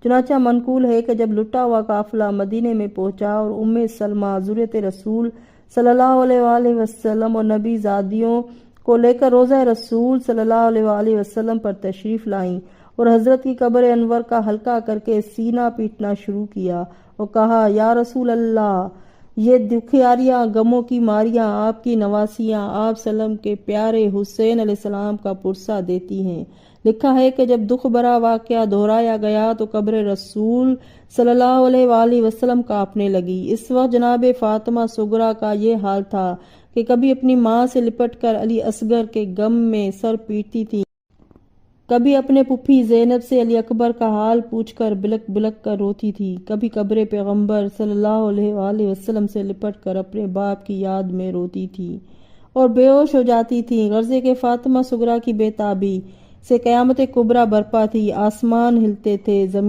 چنانچہ منقول ہے کہ جب لٹا ہوا قافلہ مدینے میں پہنچا اور ام سلمہ ذریت رسول صلی اللہ علیہ وآلہ وسلم اور نبی زادیوں کو لے کر روضہ رسول صلی اللہ علیہ وآلہ وسلم پر تشریف لائیں اور حضرت کی قبر انور کا حلقہ کر کے سینہ پیٹنا شروع کیا اور کہا، یا رسول اللہ، یہ دکھیاریاں، غموں کی ماریاں آپ کی نواسیاں آپ سلم کے پیارے حسین علیہ السلام کا پرسہ دیتی ہیں۔ لکھا ہے کہ جب دکھ بھرا واقعہ دہرایا گیا تو قبر رسول صلی اللہ علیہ وآلہ وسلم کانپنے لگی۔ اس وقت جناب فاطمہ صغریٰ کا یہ حال تھا کہ کبھی اپنی ماں سے لپٹ کر علی اصغر کے غم میں سر پیٹتی تھی، کبھی اپنے پھوپھی زینب سے علی اکبر کا حال پوچھ کر بلک بلک کر روتی تھی، کبھی قبر پیغمبر صلی اللہ علیہ وآلہ وسلم سے لپٹ کر اپنے باپ کی یاد میں روتی تھی اور بے ہوش ہو جاتی تھی۔ غرضے کہ فاطمہ صغریٰ کی بے تابی سے قیامت کبریٰ برپا تھی، آسمان ہلتے تھے، زمین